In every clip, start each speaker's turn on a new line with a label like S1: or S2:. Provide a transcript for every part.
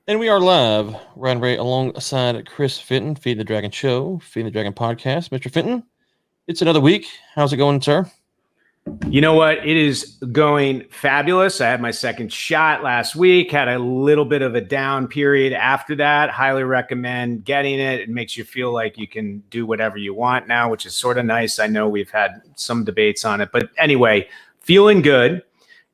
S1: And we are live, Ryan Ray alongside Chris Fenton, Feed the Dragon Show, Feed the Dragon Podcast. Mr. Fenton, it's another week. How's it going, sir?
S2: You know what? It is going fabulous. I had my second shot last week, had a little bit of a down period after that. Highly recommend getting it. It makes you feel like you can do whatever you want now, which is sort of nice. I know we've had some debates on it, but anyway, feeling good.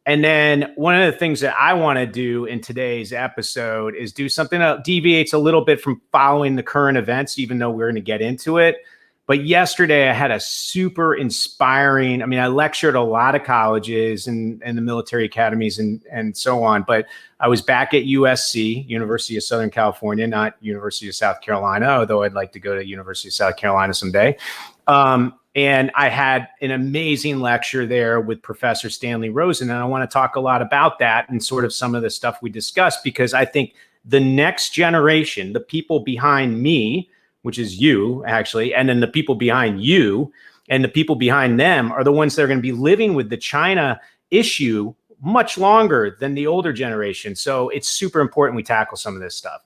S2: And then one of the things that I want to do in today's episode is do something that deviates a little bit from following the current events, even though we're going to get into it. But yesterday I had a super inspiring, I lectured a lot of colleges and the military academies and so on, but I was back at USC, University of Southern California, not University of South Carolina, although I'd like to go to University of South Carolina someday. And I had an amazing lecture there with Professor Stanley Rosen. And I want to talk a lot about that and sort of some of the stuff we discussed, because I think the next generation, the people behind me, which is you actually, and then the people behind you and the people behind them are the ones that are going to be living with the China issue much longer than the older generation. So it's super important we tackle some of this stuff.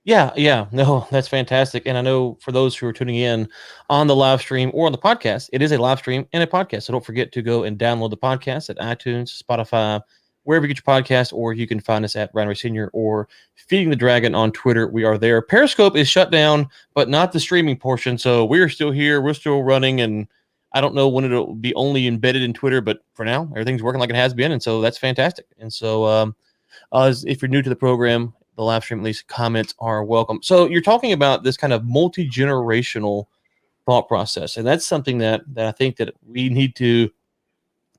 S1: Yeah. No, that's fantastic. And I know for those who are tuning in on the live stream or on the podcast, it is a live stream and a podcast. So don't forget to go and download the podcast at iTunes, Spotify, wherever you get your podcast, or you can find us at Ryan Ray Sr. or Feeding the Dragon on Twitter. We are there. Periscope is shut down, but not the streaming portion. So we're still here. We're still running. And I don't know when it'll be only embedded in Twitter, but for now, everything's working like it has been. And so that's fantastic. And so if you're new to the program, the live stream, at least comments are welcome. So you're talking about this kind of multi-generational thought process. And that's something that I think that we need to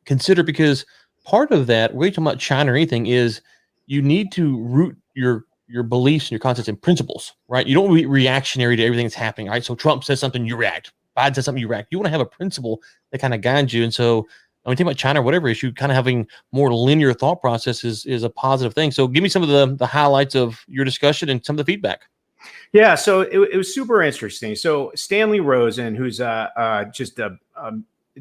S1: consider, because part of that, we're talking about China or anything, is you need to root your beliefs and your concepts and principles, right? You don't be reactionary to everything that's happening, right? So Trump says something, you react. Biden says something, you react. You want to have a principle that kind of guides you. And so when you think about China or whatever issue, kind of having more linear thought process is a positive thing. So give me some of the highlights of your discussion and some of the feedback.
S2: Yeah, so it was super interesting. So Stanley Rosen, who's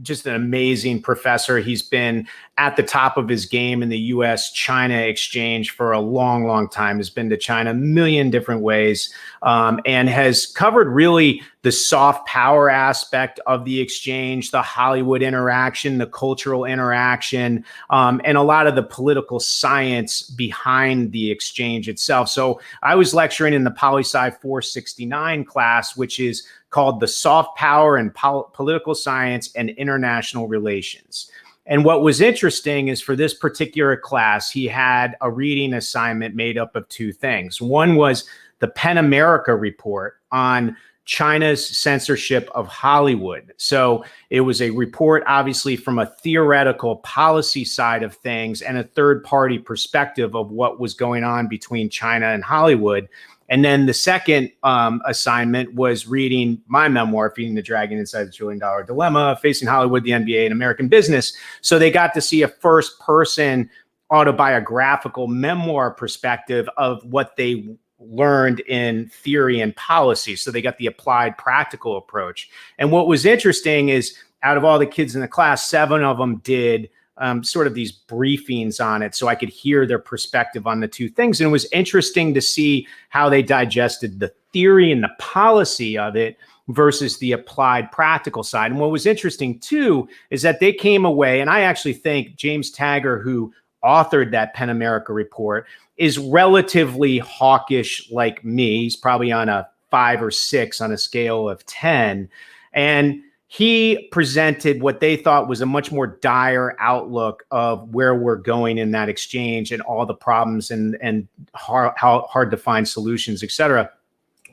S2: just an amazing professor. He's been at the top of his game in the U.S.-China exchange for a long, long time. Has been to China a million different ways, and has covered really the soft power aspect of the exchange, the Hollywood interaction, the cultural interaction, and a lot of the political science behind the exchange itself. So I was lecturing in the Poli-Sci 469 class, which is called The Soft Power and Political Science and International Relations. And what was interesting is for this particular class, he had a reading assignment made up of two things. One was the PEN America report on China's censorship of Hollywood. So it was a report, obviously, from a theoretical policy side of things and a third-party perspective of what was going on between China and Hollywood. And then the second assignment was reading my memoir, Feeding the Dragon Inside the $1 Trillion Dilemma, Facing Hollywood, the NBA, and American Business. So they got to see a first-person autobiographical memoir perspective of what they learned in theory and policy. So they got the applied practical approach. And what was interesting is out of all the kids in the class, 7 of them did sort of these briefings on it, so I could hear their perspective on the two things. And it was interesting to see how they digested the theory and the policy of it versus the applied practical side. And what was interesting too is that they came away, and I actually think James Taggart, who authored that PEN America report, is relatively hawkish like me. He's probably on a 5 or 6 on a scale of 10. And he presented what they thought was a much more dire outlook of where we're going in that exchange and all the problems and how hard to find solutions, et cetera.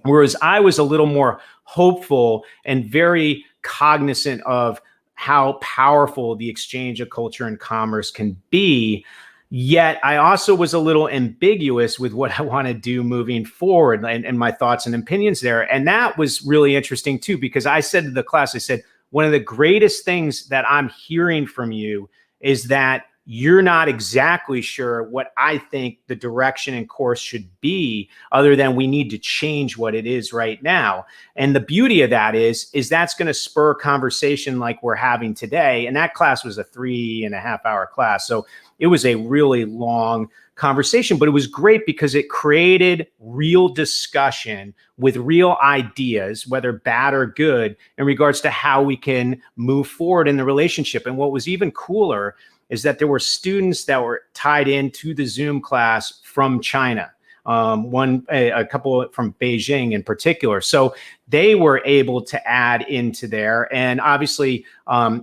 S2: Whereas I was a little more hopeful and very cognizant of how powerful the exchange of culture and commerce can be. Yet I also was a little ambiguous with what I want to do moving forward and my thoughts and opinions there. And that was really interesting too, because I said to the class, I said, one of the greatest things that I'm hearing from you is that you're not exactly sure what I think the direction and course should be, other than we need to change what it is right now. And the beauty of that is that's going to spur conversation like we're having today. And that class was a 3.5 hour class. So it was a really long conversation, but it was great because it created real discussion with real ideas, whether bad or good, in regards to how we can move forward in the relationship. And what was even cooler is that there were students that were tied into the Zoom class from China. A couple from Beijing in particular. So they were able to add into there. And obviously,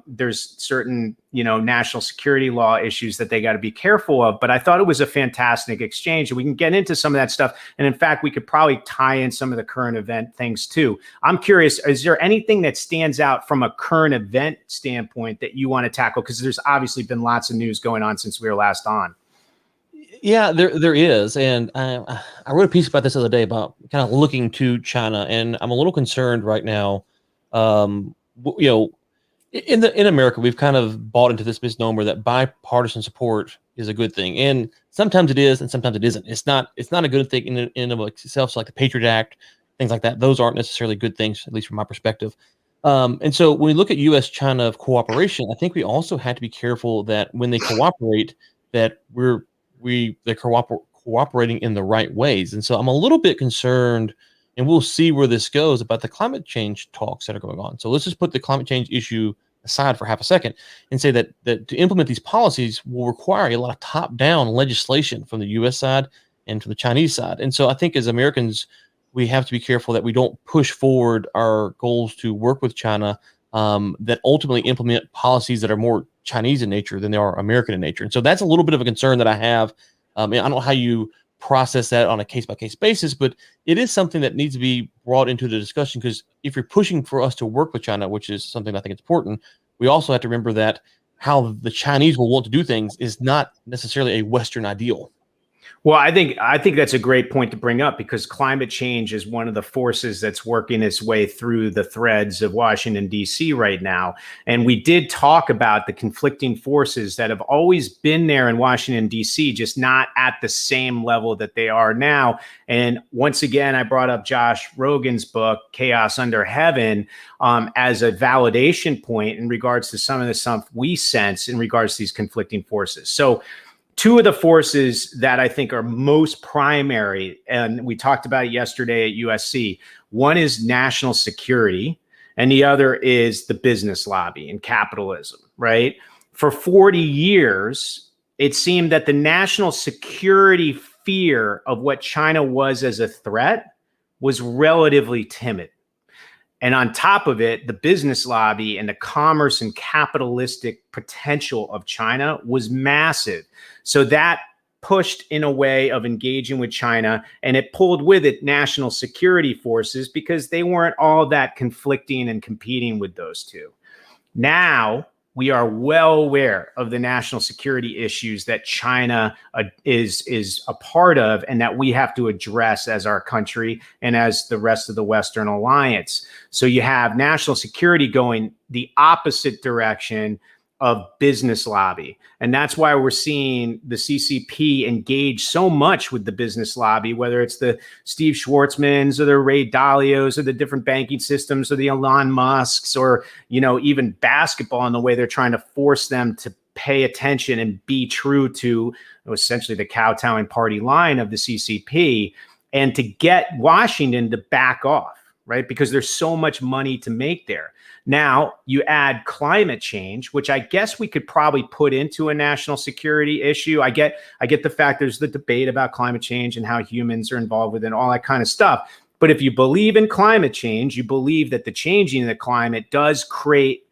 S2: there's certain, national security law issues that they got to be careful of. But I thought it was a fantastic exchange. And we can get into some of that stuff. And in fact, we could probably tie in some of the current event things too. I'm curious, is there anything that stands out from a current event standpoint that you want to tackle? Because there's obviously been lots of news going on since we were last on.
S1: Yeah, there is, and I wrote a piece about this the other day about kind of looking to China, and I'm a little concerned right now. In America, we've kind of bought into this misnomer that bipartisan support is a good thing, and sometimes it is, and sometimes it isn't. It's not a good thing in and of itself. So like the Patriot Act, things like that, those aren't necessarily good things, at least from my perspective. And so when we look at U.S.-China cooperation, I think we also have to be careful that when they cooperate, that they're cooperating in the right ways. And so I'm a little bit concerned, and we'll see where this goes, about the climate change talks that are going on. So let's just put the climate change issue aside for half a second and say that to implement these policies will require a lot of top-down legislation from the U.S. side and from the Chinese side. And so I think as Americans, we have to be careful that we don't push forward our goals to work with China that ultimately implement policies that are more Chinese in nature than they are American in nature. And so that's a little bit of a concern that I have. I don't know how you process that on a case-by-case basis, but it is something that needs to be brought into the discussion, because if you're pushing for us to work with China, which is something I think is important, we also have to remember that how the Chinese will want to do things is not necessarily a Western ideal.
S2: Well, I think that's a great point to bring up, because climate change is one of the forces that's working its way through the threads of Washington, D.C. right now. And we did talk about the conflicting forces that have always been there in Washington, D.C., just not at the same level that they are now. And once again, I brought up Josh Rogan's book, Chaos Under Heaven, as a validation point in regards to some of the stuff we sense in regards to these conflicting forces. So two of the forces that I think are most primary, and we talked about it yesterday at USC, one is national security, and the other is the business lobby and capitalism, right? For 40 years, it seemed that the national security fear of what China was as a threat was relatively timid. And on top of it, the business lobby and the commerce and capitalistic potential of China was massive. So that pushed in a way of engaging with China, and it pulled with it national security forces, because they weren't all that conflicting and competing with those two. Now we are well aware of the national security issues that China is a part of, and that we have to address as our country and as the rest of the Western alliance. So you have national security going the opposite direction of business lobby. And that's why we're seeing the CCP engage so much with the business lobby, whether it's the Steve Schwartzmans or the Ray Dalios or the different banking systems or the Elon Musks, or, even basketball, in the way they're trying to force them to pay attention and be true to essentially the kowtowing party line of the CCP, and to get Washington to back off, right? Because there's so much money to make there. Now you add climate change, which I guess we could probably put into a national security issue. I get the fact there's the debate about climate change and how humans are involved with it and all that kind of stuff. But if you believe in climate change, you believe that the changing of the climate does create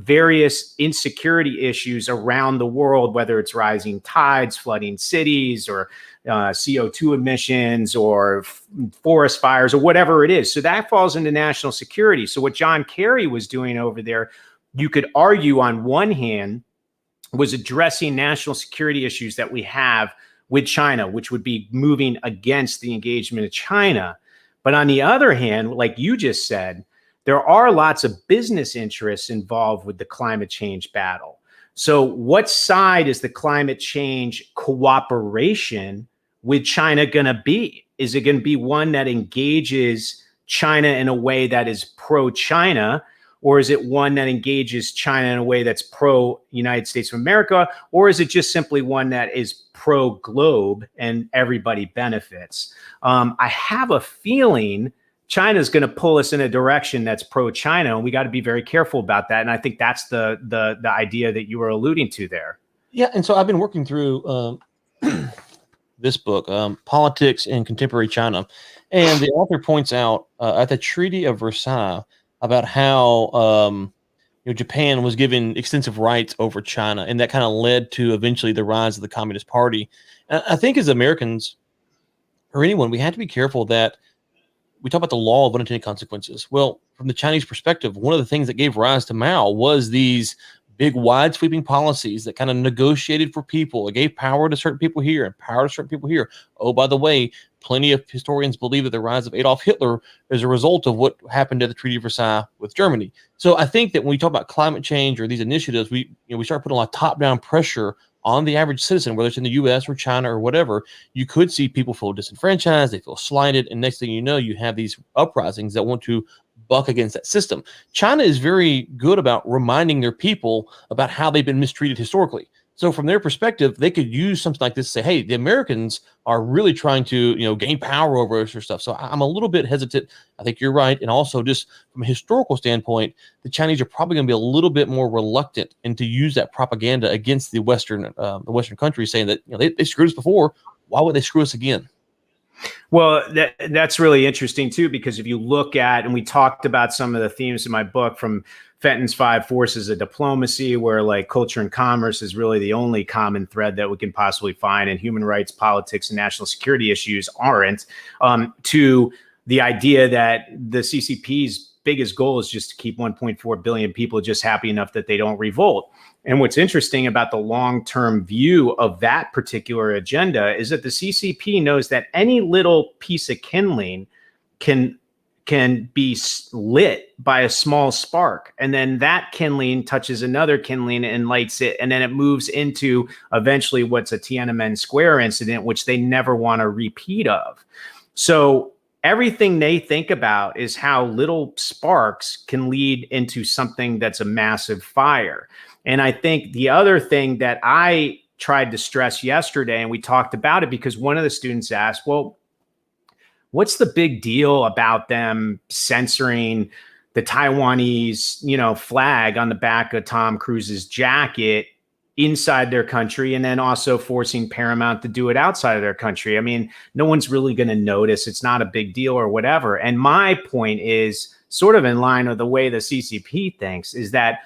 S2: various insecurity issues around the world, whether it's rising tides, flooding cities, or CO2 emissions, or forest fires, or whatever it is. So that falls into national security. So what John Kerry was doing over there, you could argue on one hand, was addressing national security issues that we have with China, which would be moving against the engagement of China. But on the other hand, like you just said, there are lots of business interests involved with the climate change battle. So what side is the climate change cooperation with China going to be? Is it going to be one that engages China in a way that is pro-China? Or is it one that engages China in a way that's pro United States of America? Or is it just simply one that is pro globe and everybody benefits? I have a feeling China is going to pull us in a direction that's pro-China, and we got to be very careful about that. And I think that's the idea that you were alluding to there.
S1: Yeah, and so I've been working through this book, Politics in Contemporary China, and the author points out at the Treaty of Versailles about how Japan was given extensive rights over China, and that kind of led to eventually the rise of the Communist Party. And I think as Americans or anyone, we have to be careful that we talk about the law of unintended consequences. Well, from the Chinese perspective, one of the things that gave rise to Mao was these big, wide sweeping policies that kind of negotiated for people. It gave power to certain people here and power to certain people here. Oh, by the way, plenty of historians believe that the rise of Adolf Hitler is a result of what happened at the Treaty of Versailles with Germany. So I think that when we talk about climate change or these initiatives, we start putting a lot of top-down pressure on the average citizen, whether it's in the U.S. or China or whatever. You could see people feel disenfranchised, they feel slighted, and next thing you know, you have these uprisings that want to buck against that system. China is very good about reminding their people about how they've been mistreated historically. So from their perspective, they could use something like this to say, hey, the Americans are really trying to, gain power over us or stuff. So I'm a little bit hesitant. I think you're right. And also just from a historical standpoint, the Chinese are probably going to be a little bit more reluctant and to use that propaganda against the Western countries, saying that they screwed us before. Why would they screw us again?
S2: Well, that's really interesting, too, because if you look at, and we talked about some of the themes in my book from Fenton's 5 Forces of Diplomacy, where like culture and commerce is really the only common thread that we can possibly find, and human rights, politics, and national security issues aren't, to the idea that the CCP's biggest goal is just to keep 1.4 billion people just happy enough that they don't revolt. And what's interesting about the long-term view of that particular agenda is that the CCP knows that any little piece of kindling can be lit by a small spark. And then that kindling touches another kindling and lights it. And then it moves into eventually what's a Tiananmen Square incident, which they never want a repeat of. So everything they think about is how little sparks can lead into something that's a massive fire. And I think the other thing that I tried to stress yesterday, and we talked about it because one of the students asked, well, what's the big deal about them censoring the Taiwanese, flag on the back of Tom Cruise's jacket inside their country, and then also forcing Paramount to do it outside of their country? I mean, no one's really going to notice. It's not a big deal or whatever. And my point is sort of in line with the way the CCP thinks, is that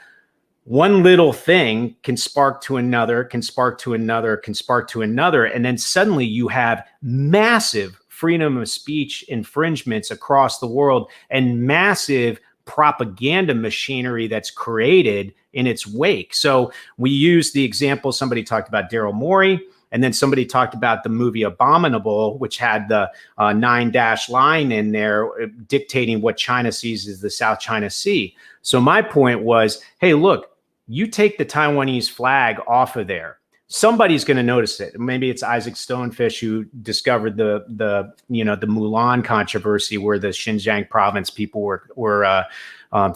S2: one little thing can spark to another, can spark to another, can spark to another. And then suddenly you have massive freedom of speech infringements across the world and massive propaganda machinery that's created in its wake. So we use the example, somebody talked about Daryl Morey, and then somebody talked about the movie Abominable, which had the 9-dash line in there dictating what China sees as the South China Sea. So my point was, hey, look, you take the Taiwanese flag off of there, somebody's going to notice it. Maybe it's Isaac Stonefish who discovered the Mulan controversy, where the Xinjiang province people were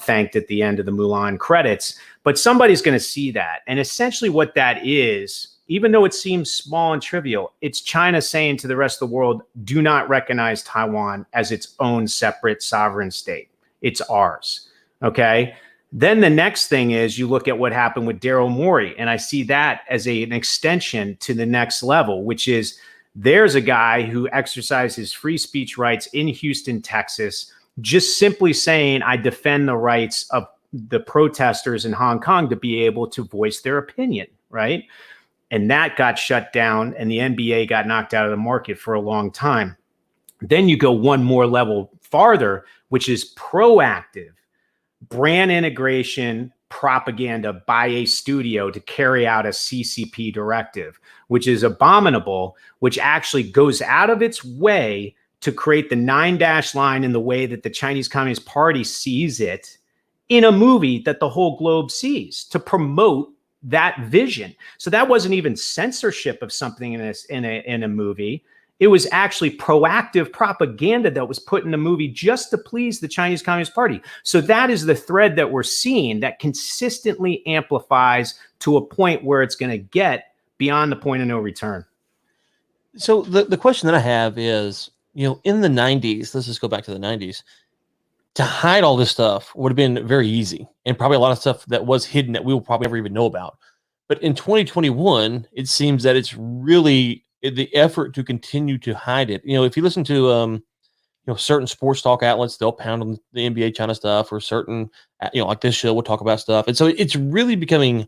S2: thanked at the end of the Mulan credits. But somebody's going to see that. And essentially what that is, even though it seems small and trivial, it's China saying to the rest of the world, do not recognize Taiwan as its own separate sovereign state. It's ours. Okay. Then the next thing is you look at what happened with Daryl Morey, and I see that as an extension to the next level, which is there's a guy who exercised his free speech rights in Houston, Texas, just simply saying, I defend the rights of the protesters in Hong Kong to be able to voice their opinion, right? And that got shut down, and the NBA got knocked out of the market for a long time. Then you go one more level farther, which is proactive brand integration propaganda by a studio to carry out a CCP directive, which is Abominable, which actually goes out of its way to create the 9-dash line in the way that the Chinese Communist Party sees it in a movie that the whole globe sees, to promote that vision. So that wasn't even censorship of something in a movie. It was actually proactive propaganda that was put in the movie just to please the Chinese Communist Party. So that is the thread that we're seeing that consistently amplifies to a point where it's going to get beyond the point of no return.
S1: So the question that I have is, in the 90s, let's just go back to the 90s, to hide all this stuff would have been very easy, and probably a lot of stuff that was hidden that we will probably never even know about. But in 2021, it seems that it's really the effort to continue to hide it. If you listen to certain sports talk outlets, they'll pound on the NBA China stuff, or certain like this show will talk about stuff, and so it's really becoming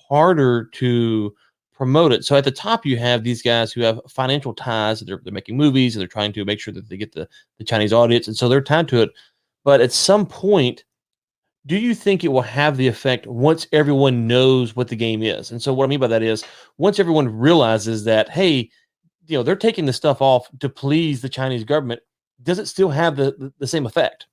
S1: harder to promote it. So at the top, you have these guys who have financial ties. They're making movies, and they're trying to make sure that they get the Chinese audience, and so they're tied to it. But at some point, do you think it will have the effect once everyone knows what the game is? And so what I mean by that is, once everyone realizes that, hey, they're taking this stuff off to please the Chinese government, does it still have the same effect?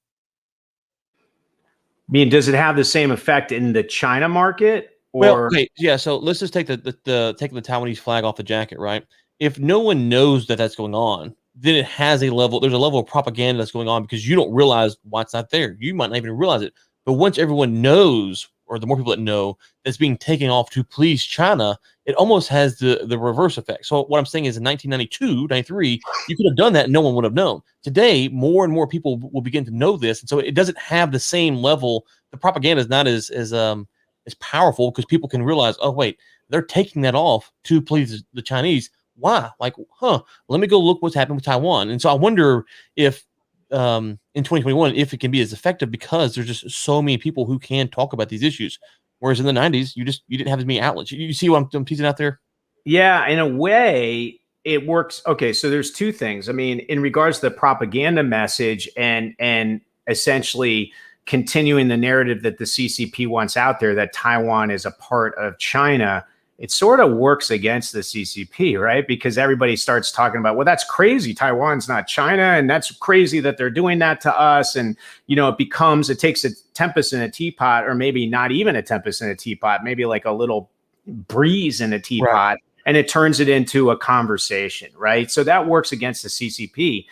S2: I mean, does it have the same effect in the China market? Or
S1: well, okay, yeah. So let's just take taking the Taiwanese flag off the jacket, right? If no one knows that that's going on, then it has a level. There's a level of propaganda that's going on because you don't realize why it's not there. You might not even realize it. But once everyone knows, or the more people that know that's being taken off to please China, it almost has the reverse effect. So what I'm saying is, in 1992, 93, you could have done that and no one would have known. Today, more and more people will begin to know this, and so it doesn't have the same level. The propaganda is not as powerful because people can realize, oh wait, they're taking that off to please the Chinese. Why? Like, let me go look what's happened with Taiwan. And so I wonder if in 2021, if it can be as effective, because there's just so many people who can talk about these issues. Whereas in the 90s, you didn't have as many outlets. You see what I'm teasing out there?
S2: Yeah, in a way, it works. Okay, so there's two things. I mean, in regards to the propaganda message and essentially continuing the narrative that the CCP wants out there, that Taiwan is a part of China, it sort of works against the CCP, right? Because everybody starts talking about, well, that's crazy. Taiwan's not China, and that's crazy that they're doing that to us. And, it takes a tempest in a teapot, or maybe not even a tempest in a teapot, maybe like a little breeze in a teapot, right, and it turns it into a conversation, right? So that works against the CCP.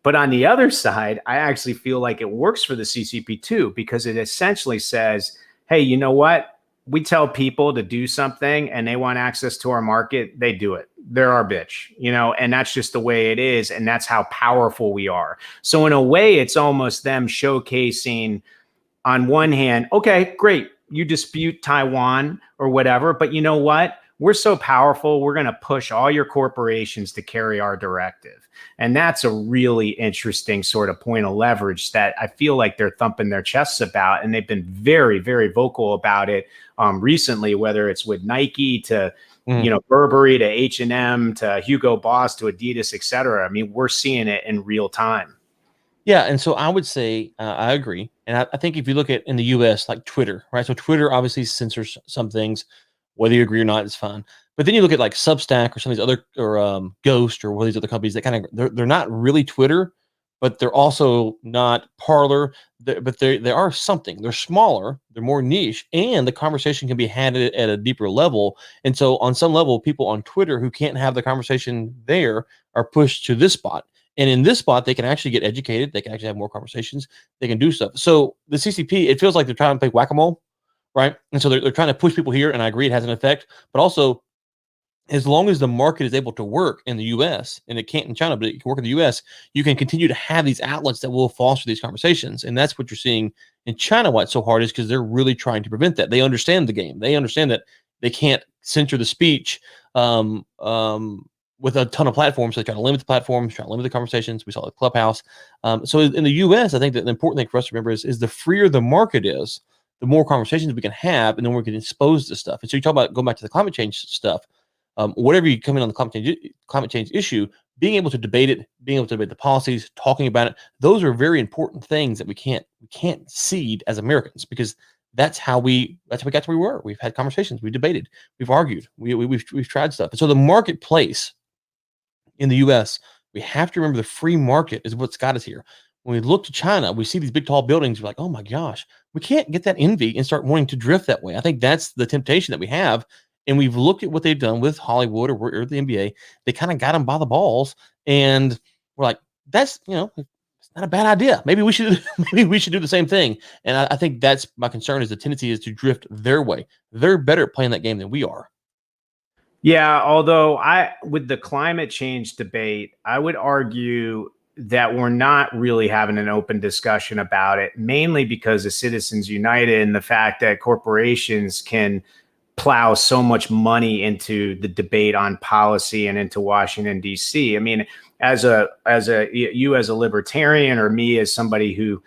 S2: But on the other side, I actually feel like it works for the CCP too, because it essentially says, hey, you know what? We tell people to do something and they want access to our market, they do it. They're our bitch, and that's just the way it is. And that's how powerful we are. So in a way, it's almost them showcasing, on one hand, okay, great, you dispute Taiwan or whatever, but you know what? We're so powerful, we're going to push all your corporations to carry our directive. And that's a really interesting sort of point of leverage that I feel like they're thumping their chests about. And they've been very, very vocal about it recently, whether it's with Nike to, Burberry to H&M to Hugo Boss to Adidas, et cetera. I mean, we're seeing it in real time.
S1: Yeah, and so I would say I agree. And I think if you look at in the US, like Twitter, right? So Twitter obviously censors some things. Whether you agree or not, it's fine. But then you look at like Substack or some of these other, or Ghost, or one of these other companies that kind of, they're not really Twitter, but they're also not Parler. But they are something. They're smaller, they're more niche, and the conversation can be had at a deeper level. And so on some level, people on Twitter who can't have the conversation there are pushed to this spot. And in this spot, they can actually get educated. They can actually have more conversations. They can do stuff. So the CCP, it feels like they're trying to play whack-a-mole. Right. And so they're trying to push people here. And I agree, it has an effect. But also, as long as the market is able to work in the US, and it can't in China, but it can work in the US, you can continue to have these outlets that will foster these conversations. And that's what you're seeing in China. Why it's so hard is because they're really trying to prevent that. They understand the game. They understand that they can't censor the speech with a ton of platforms. So they try to limit the platforms, try to limit the conversations. We saw the Clubhouse. So in the US, I think that the important thing for us to remember is the freer the market is, the more conversations we can have, and then we can expose this stuff. And so you talk about going back to the climate change stuff, whatever you come in on the climate change issue, being able to debate it, being able to debate the policies, talking about it, those are very important things that we can't cede as Americans, because that's how we got to where we were. We've had conversations, we've debated, we've argued, we've tried stuff. And so the marketplace in the US, we have to remember the free market is what's got us here. When we look to China, we see these big, tall buildings. We're like, oh my gosh, we can't get that envy and start wanting to drift that way. I think that's the temptation that we have. And we've looked at what they've done with Hollywood or the NBA. They kind of got them by the balls, and we're like, that's, it's not a bad idea. Maybe we should maybe we should do the same thing. And I think that's my concern, is the tendency is to drift their way. They're better at playing that game than we are.
S2: Yeah, although with the climate change debate, I would argue that we're not really having an open discussion about it, mainly because of Citizens United and the fact that corporations can plow so much money into the debate on policy and into Washington, D.C. I mean, you as a libertarian, or me as somebody who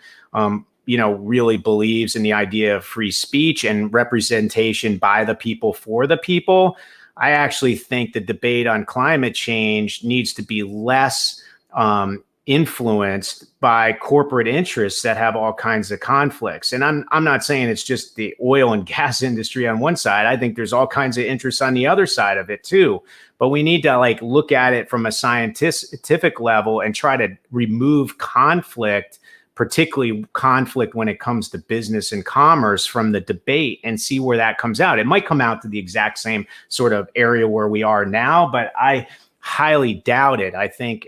S2: really believes in the idea of free speech and representation by the people for the people, I actually think the debate on climate change needs to be less influenced by corporate interests that have all kinds of conflicts. And I'm not saying it's just the oil and gas industry on one side. I think there's all kinds of interests on the other side of it too. But we need to look at it from a scientific level and try to remove conflict, particularly conflict when it comes to business and commerce, from the debate, and see where that comes out. It might come out to the exact same sort of area where we are now, but I highly doubt it. I think,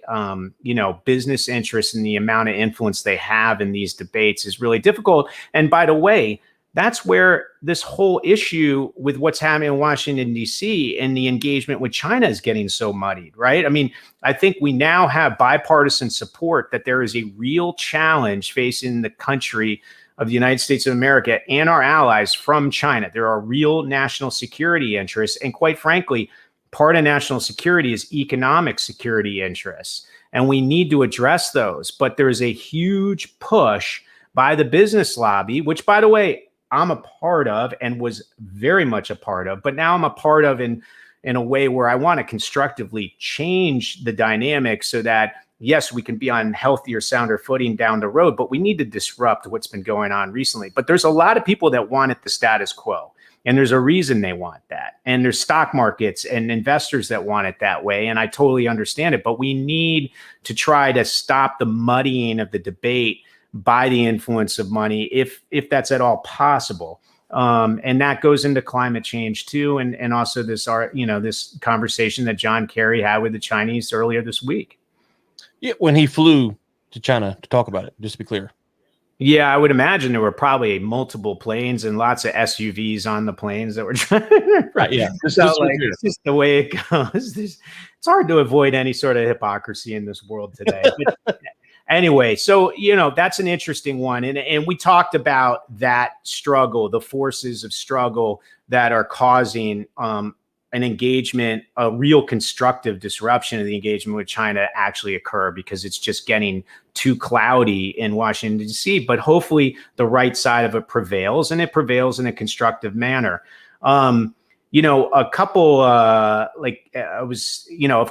S2: business interests and the amount of influence they have in these debates is really difficult. And by the way, that's where this whole issue with what's happening in Washington, D.C. and the engagement with China is getting so muddied, right? I mean, I think we now have bipartisan support that there is a real challenge facing the country of the United States of America and our allies from China. There are real national security interests. And quite frankly, part of national security is economic security interests. And we need to address those. But there's a huge push by the business lobby, which, by the way, I'm a part of and was very much a part of, but now I'm a part of in a way where I want to constructively change the dynamic so that, yes, we can be on healthier, sounder footing down the road, but we need to disrupt what's been going on recently. But there's a lot of people that want it the status quo, and there's a reason they want that. And there's stock markets and investors that want it that way, and I totally understand it. But we need to try to stop the muddying of the debate by the influence of money, if that's at all possible. And that goes into climate change too. And also this conversation that John Kerry had with the Chinese earlier this week.
S1: Yeah, when he flew to China to talk about it, just to be clear.
S2: Yeah, I would imagine there were probably multiple planes and lots of SUVs on the planes that were trying.
S1: Right. Yeah.
S2: It's just the way it goes. It's hard to avoid any sort of hypocrisy in this world today. But anyway, so, that's an interesting one. And we talked about that struggle, the forces of struggle that are causing an engagement, a real constructive disruption of the engagement with China actually occur, because it's just getting too cloudy in Washington, D.C. But hopefully the right side of it prevails, and it prevails in a constructive manner. A couple, of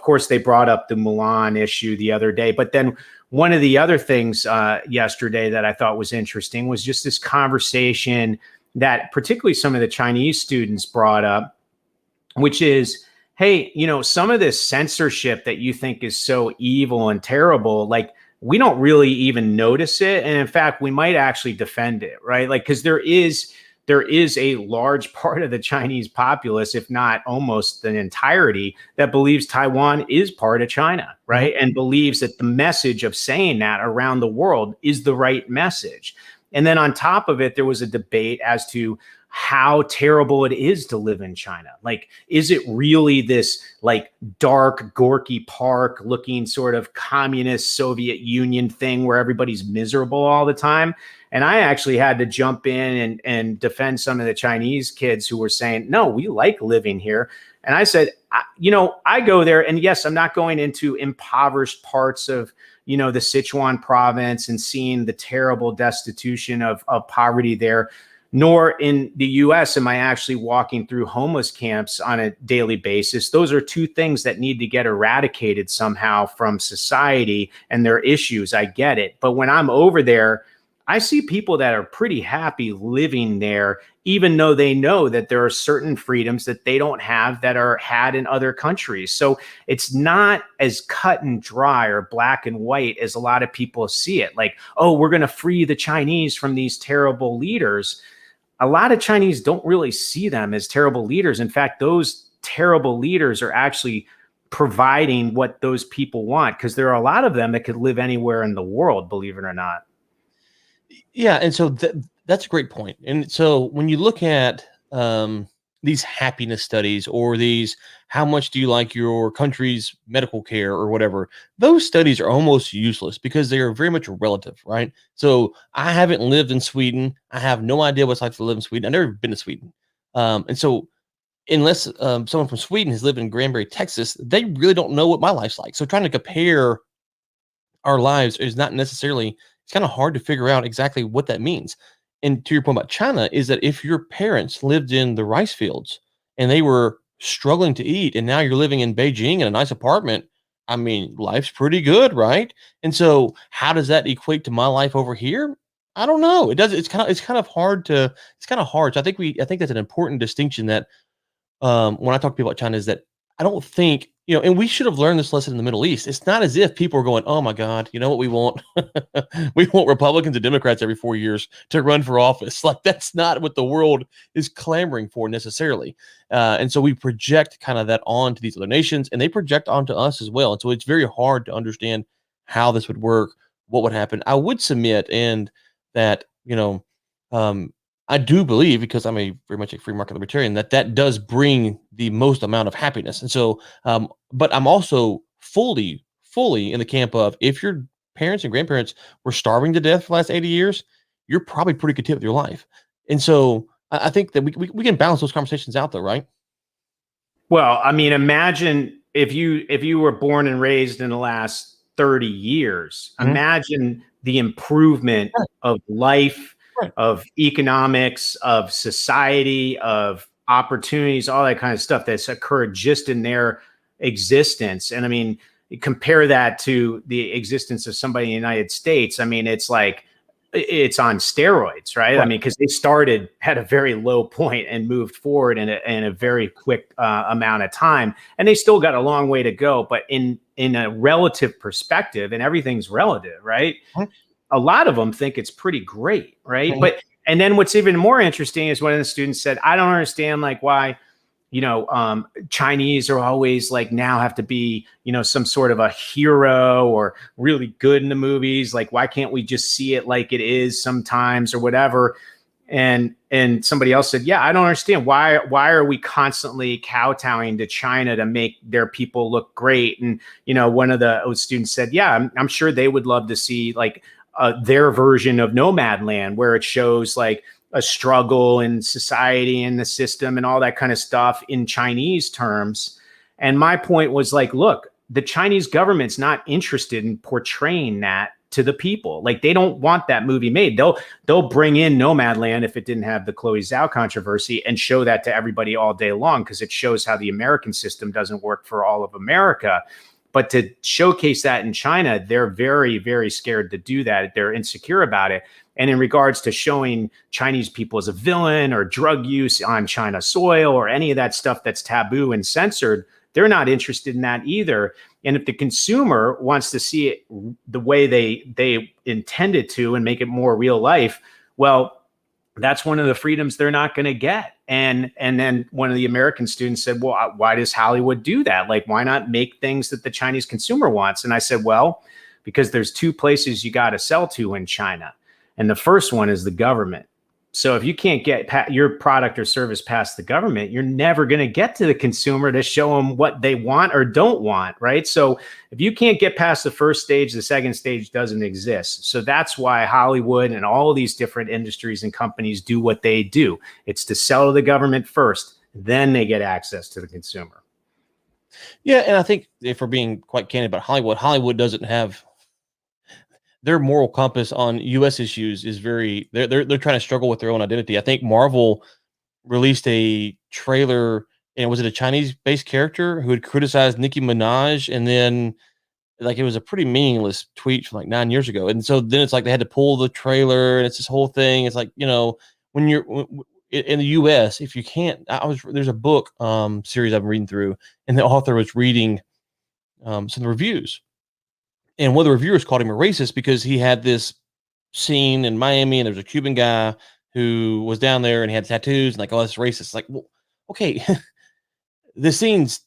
S2: course, they brought up the Mulan issue the other day, but then one of the other things yesterday that I thought was interesting was just this conversation that particularly some of the Chinese students brought up, which is, hey, some of this censorship that you think is so evil and terrible, we don't really even notice it. And in fact, we might actually defend it, right? Because there is a large part of the Chinese populace, if not almost the entirety, that believes Taiwan is part of China, right? And believes that the message of saying that around the world is the right message. And then on top of it, there was a debate as to how terrible it is to live in China. Is it really this dark Gorky Park looking sort of communist Soviet Union thing where everybody's miserable all the time? And I actually had to jump in and defend some of the Chinese kids who were saying, no, we like living here. And I said, I go there, and yes, I'm not going into impoverished parts of, the Sichuan province and seeing the terrible destitution of poverty there. Nor in the US am I actually walking through homeless camps on a daily basis. Those are two things that need to get eradicated somehow from society and their issues. I get it. But when I'm over there, I see people that are pretty happy living there, even though they know that there are certain freedoms that they don't have that are had in other countries. So it's not as cut and dry or black and white as a lot of people see it. Oh, we're going to free the Chinese from these terrible leaders. a lot of Chinese don't really see them as terrible leaders. In fact, those terrible leaders are actually providing what those people want, because there are a lot of them that could live anywhere in the world, believe it or not.
S1: Yeah, and so that's a great point. And so when you look at these happiness studies or these, how much do you like your country's medical care or whatever, those studies are almost useless because they are very much relative, right? So I haven't lived in Sweden. I have no idea what it's like to live in Sweden. I've never been to Sweden. And so unless someone from Sweden has lived in Granbury, Texas, they really don't know what my life's like. So trying to compare our lives is not necessarily, it's kind of hard to figure out exactly what that means. And to your point about China, is that if your parents lived in the rice fields and they were struggling to eat, and now you're living in Beijing in a nice apartment, I mean, life's pretty good, right? And so, how does that equate to my life over here? I don't know. It does. It's kind of hard to. It's kind of hard. So I think that's an important distinction that when I talk to people about China is that I don't think, and we should have learned this lesson in the Middle East. It's not as if people are going, oh my God, you know what we want? We want Republicans and Democrats every 4 years to run for office. Like, that's not what the world is clamoring for necessarily. And so we project kind of that on to these other nations, and they project onto us as well. And so it's very hard to understand how this would work, what would happen. I would submit and that, I do believe, because I'm very much a free market libertarian, that does bring the most amount of happiness. And so, but I'm also fully in the camp of, if your parents and grandparents were starving to death for the last 80 years, you're probably pretty content with your life. And so I think that we can balance those conversations out though, right?
S2: Well, I mean, imagine if you were born and raised in the last 30 years,
S1: Mhm.
S2: imagine the improvement
S1: Right,
S2: of life,
S1: right.
S2: of economics, of society, of opportunities, all that kind of stuff that's occurred just in their existence. And I mean, compare that to the existence of somebody in the United States. I mean, it's like it's on steroids, right? I
S1: Right.
S2: mean, because they started at a very low point and moved forward in a very quick amount of time, and they still got a long way to go. But in a relative perspective, and everything's relative, right?
S1: Mhm.
S2: A lot of them think it's pretty great, right?
S1: Mhm.
S2: But and then what's even more interesting is one of the students said, "I don't understand like why." Chinese are always like now have to be, some sort of a hero or really good in the movies. Like, why can't we just see it like it is sometimes or whatever? And somebody else said, yeah, I don't understand why are we constantly kowtowing to China to make their people look great? And one of the students said, yeah, I'm sure they would love to see like their version of Nomadland, where it shows like a struggle in society and the system and all that kind of stuff in Chinese terms. And my point was like, look, the Chinese government's not interested in portraying that to the people. Like, they don't want that movie made. They'll bring in Nomadland if it didn't have the Chloe Zhao controversy and show that to everybody all day long, because it shows how the American system doesn't work for all of America. But to showcase that in China, they're very, very scared to do that. They're insecure about it. And in regards to showing Chinese people as a villain or drug use on China soil or any of that stuff that's taboo and censored, they're not interested in that either. And if the consumer wants to see it the way they intended to and make it more real life, well, that's one of the freedoms they're not going to get. And then one of the American students said, well, why does Hollywood do that? Like, why not make things that the Chinese consumer wants? And I said, well, because there's two places you got to sell to in China. And the first one is the government. So if you can't get your product or service past the government, you're never going to get to the consumer to show them what they want or don't want, right? So if you can't get past the first stage, the second stage doesn't exist. So that's why Hollywood and all of these different industries and companies do what they do. It's to sell to the government first, then they get access to the consumer.
S1: Yeah, and I think if we're being quite candid about Hollywood doesn't have their moral compass on U.S. issues is very. They're trying to struggle with their own identity. I think Marvel released a trailer, and was it a Chinese-based character who had criticized Nicki Minaj, and then like it was a pretty meaningless tweet from like 9 years ago, and so then it's like they had to pull the trailer, and it's this whole thing. It's like, when you're in the U.S., if you can't, there's a book series I've been reading through, and the author was reading some of the reviews. And one of the reviewers called him a racist because he had this scene in Miami and there was a Cuban guy who was down there and he had tattoos and like, oh, that's racist. Like, well, okay, the scenes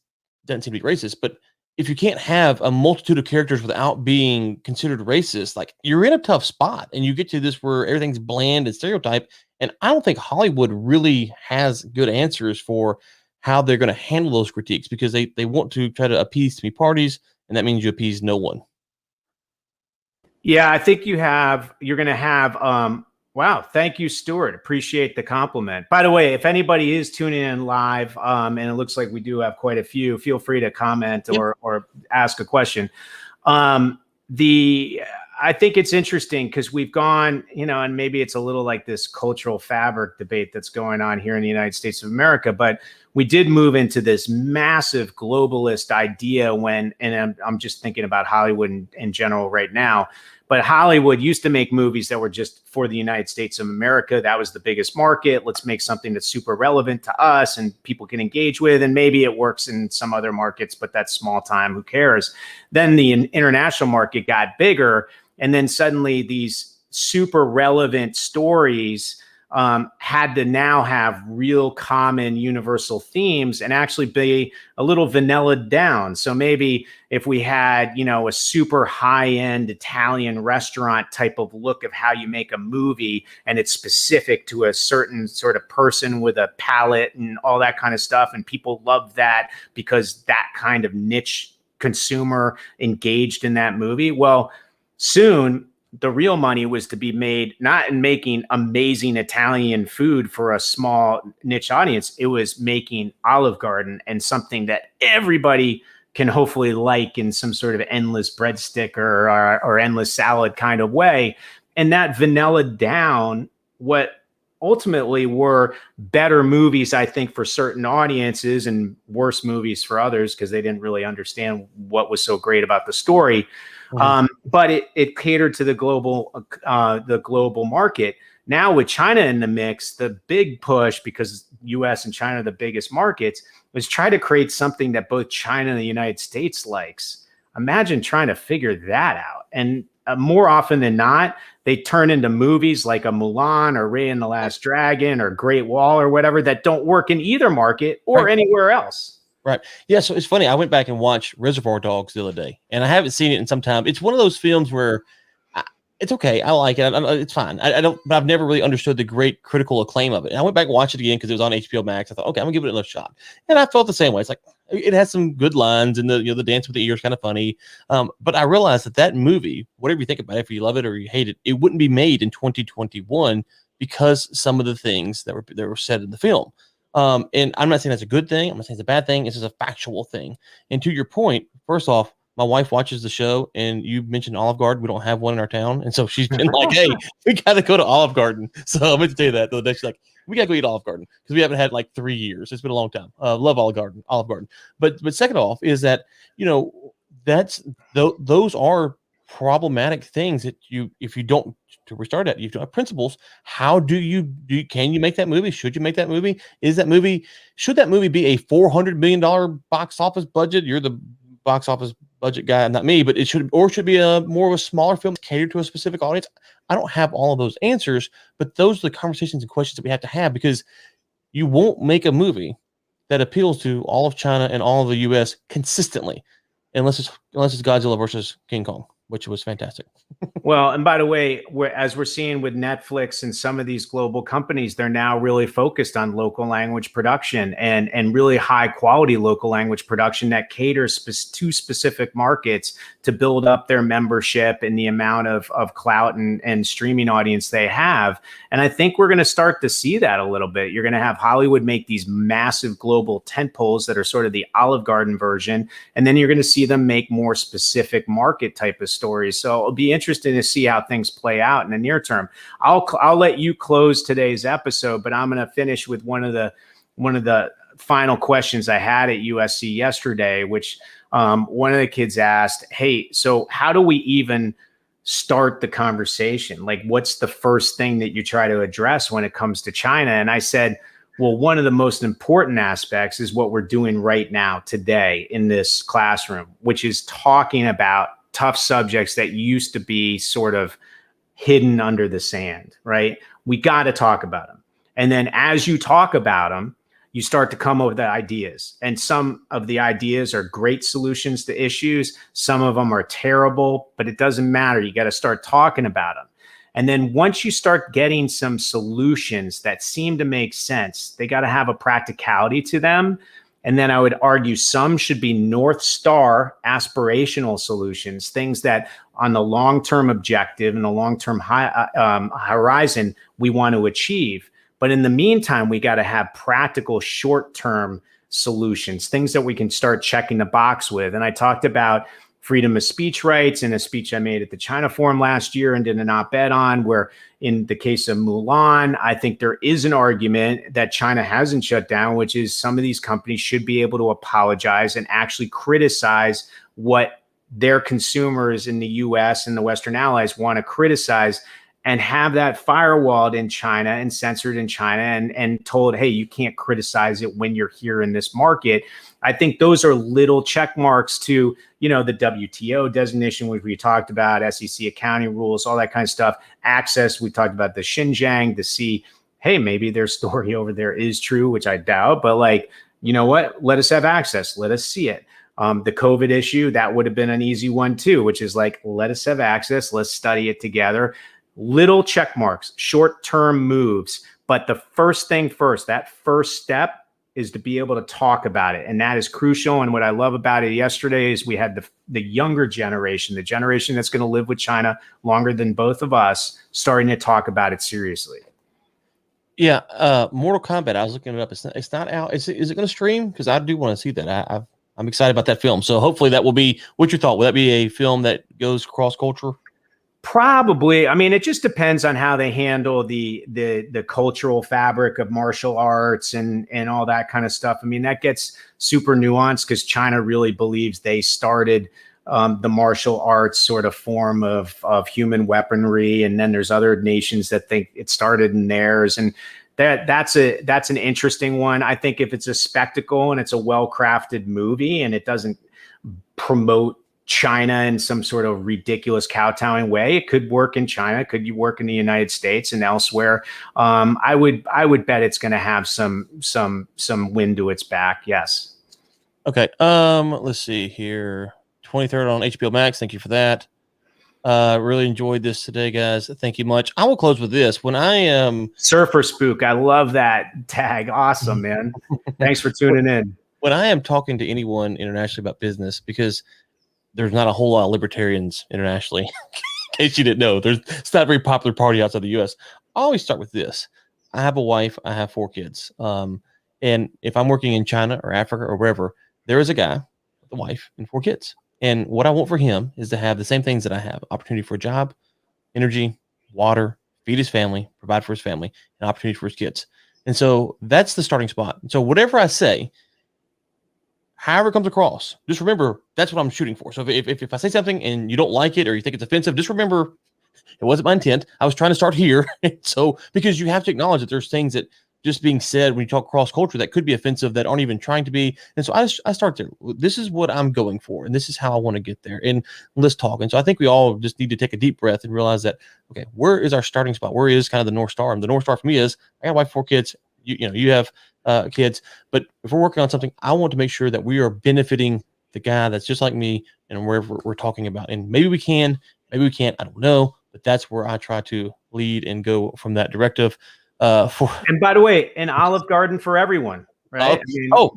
S1: doesn't seem to be racist, but if you can't have a multitude of characters without being considered racist, like you're in a tough spot and you get to this where everything's bland and stereotype. And I don't think Hollywood really has good answers for how they're going to handle those critiques because they want to try to appease too many parties, and that means you appease no one.
S2: Yeah, I think you're going to have, wow. Thank you, Stuart. Appreciate the compliment. By the way, if anybody is tuning in live, and it looks like we do have quite a few, feel free to comment or ask a question. I think it's interesting because we've gone, and maybe it's a little like this cultural fabric debate that's going on here in the United States of America, but we did move into this massive globalist idea and I'm just thinking about Hollywood in general right now, but Hollywood used to make movies that were just for the United States of America. That was the biggest market. Let's make something that's super relevant to us and people can engage with, and maybe it works in some other markets, but that's small time, who cares? Then the international market got bigger, and then suddenly these super relevant stories had to now have real common universal themes and actually be a little vanilla down. So maybe if we had, a super high-end Italian restaurant type of look of how you make a movie, and it's specific to a certain sort of person with a palate and all that kind of stuff, and people love that because that kind of niche consumer engaged in that movie. Well, soon the real money was to be made not in making amazing Italian food for a small niche audience. It was making Olive Garden and something that everybody can hopefully like in some sort of endless breadstick or endless salad kind of way. And that vanilla down what ultimately were better movies, I think, for certain audiences and worse movies for others because they didn't really understand what was so great about the story. But it catered to the global market. Now with China in the mix, the big push, because U.S. and China are the biggest markets, was try to create something that both China and the United States likes. Imagine trying to figure that out. And more often than not, they turn into movies like a Mulan or Raya and the Last Dragon or Great Wall or whatever that don't work in either market or anywhere else.
S1: Right. Yeah. So it's funny. I went back and watched Reservoir Dogs the other day, and I haven't seen it in some time. It's one of those films where it's okay. I like it. It's fine. I don't, but I've never really understood the great critical acclaim of it. And I went back and watched it again because it was on HBO Max. I thought, okay, I'm gonna give it another shot. And I felt the same way. It's like it has some good lines, and the dance with the ear is kind of funny. But I realized that movie, whatever you think about it, if you love it or you hate it, it wouldn't be made in 2021 because some of the things that were said in the film. And I'm not saying that's a good thing. I'm not saying it's a bad thing. It's just a factual thing. And to your point, first off, my wife watches the show, and you mentioned Olive Garden. We don't have one in our town. And so she's been like, hey, we got to go to Olive Garden. So I meant to tell you that the other day. She's like, we got to go eat Olive Garden because we haven't had like 3 years. It's been a long time. Love Olive Garden. But second off is that, those are problematic things that if you don't, to restart that, you don't have principles. How can you make that movie? Should you make that movie? Should that movie be a $400 million box office budget? You're the box office budget guy, not me, but it should be a more of a smaller film catered to a specific audience. I don't have all of those answers, but those are the conversations and questions that we have to have, because you won't make a movie that appeals to all of China and all of the US consistently, unless it's Godzilla versus King Kong, which was fantastic.
S2: Well, and by the way, as we're seeing with Netflix and some of these global companies, they're now really focused on local language production and really high quality local language production that caters to specific markets to build up their membership and the amount of clout and streaming audience they have. And I think we're going to start to see that a little bit. You're going to have Hollywood make these massive global tentpoles that are sort of the Olive Garden version. And then you're going to see them make more specific market type of stories. So it'll be interesting to see how things play out in the near term. I'll let you close today's episode, but I'm going to finish with one of the final questions I had at USC yesterday, which one of the kids asked, hey, so how do we even start the conversation? Like, what's the first thing that you try to address when it comes to China? And I said, well, one of the most important aspects is what we're doing right now today in this classroom, which is talking about tough subjects that used to be sort of hidden under the sand, right? We got to talk about them. And then as you talk about them, you start to come up with the ideas. And some of the ideas are great solutions to issues. Some of them are terrible, but it doesn't matter. You got to start talking about them. And then once you start getting some solutions that seem to make sense, they got to have a practicality to them. And then I would argue some should be North Star aspirational solutions, things that on the long-term objective and the long-term horizon we want to achieve. But in the meantime, we got to have practical short-term solutions, things that we can start checking the box with. And I talked about freedom of speech rights in a speech I made at the China Forum last year and did an op-ed on, where in the case of Mulan, I think there is an argument that China hasn't shut down, which is some of these companies should be able to apologize and actually criticize what their consumers in the US and the Western allies want to criticize, and have that firewalled in China and censored in China and told, hey, you can't criticize it when you're here in this market. I think those are little check marks to, the WTO designation, which we talked about, SEC accounting rules, all that kind of stuff. Access, we talked about the Xinjiang to see, hey, maybe their story over there is true, which I doubt, but you know what? Let us have access. Let us see it. The COVID issue, that would have been an easy one too, which is let us have access. Let's study it together. Little check marks, short-term moves. But the first thing first, that first step is to be able to talk about it. And that is crucial. And what I love about it yesterday is we had the younger generation, the generation that's going to live with China longer than both of us, starting to talk about it seriously.
S1: Yeah. Mortal Kombat, I was looking it up. It's not out. Is it going to stream? Because I do want to see that. I'm excited about that film. So hopefully that will be, what's your thought? Will that be a film that goes cross-culture?
S2: Probably. I mean, it just depends on how they handle the cultural fabric of martial arts and all that kind of stuff. I mean, that gets super nuanced because China really believes they started the martial arts sort of form of human weaponry, and then there's other nations that think it started in theirs, and that's an interesting one. I think if it's a spectacle and it's a well-crafted movie and it doesn't promote China in some sort of ridiculous kowtowing way, it could work in China, could work in the United States and elsewhere. I would bet it's going to have some wind to its back. Yes.
S1: Okay. Let's see here. 23rd on HBO Max. Thank you for that. Really enjoyed this today, guys. Thank you much. I will close with this. When I am
S2: Surfer Spook, I love that tag. Awesome, man. Thanks for tuning in.
S1: When I am talking to anyone internationally about business, because there's not a whole lot of libertarians internationally, in case you didn't know, it's not a very popular party outside the US. I always start with this. I have a wife, I have 4 kids. And if I'm working in China or Africa or wherever, there is a guy with a wife and 4 kids. And what I want for him is to have the same things that I have: opportunity for a job, energy, water, feed his family, provide for his family, and opportunity for his kids. And so that's the starting spot. So whatever I say, however it comes across, just remember that's what I'm shooting for. So if I say something and you don't like it or you think it's offensive, just remember it wasn't my intent. I was trying to start here. So because you have to acknowledge that there's things that just being said when you talk cross culture that could be offensive, that aren't even trying to be. And so I start there. This is what I'm going for, and this is how I want to get there. And let's talk. And so I think we all just need to take a deep breath and realize that, okay, where is our starting spot? Where is kind of the North Star? And the North Star for me is I got a wife, 4 kids. You have kids, but if we're working on something, I want to make sure that we are benefiting the guy that's just like me and wherever we're talking about. And maybe we can, maybe we can't, I don't know, but that's where I try to lead and go from that directive.
S2: And by the way, an Olive Garden for everyone, right?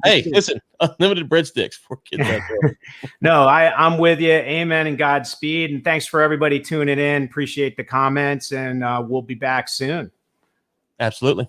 S1: Hey, listen, unlimited breadsticks for kids out there.
S2: No, I'm with you. Amen and Godspeed. And thanks for everybody tuning in. Appreciate the comments, and we'll be back soon.
S1: Absolutely.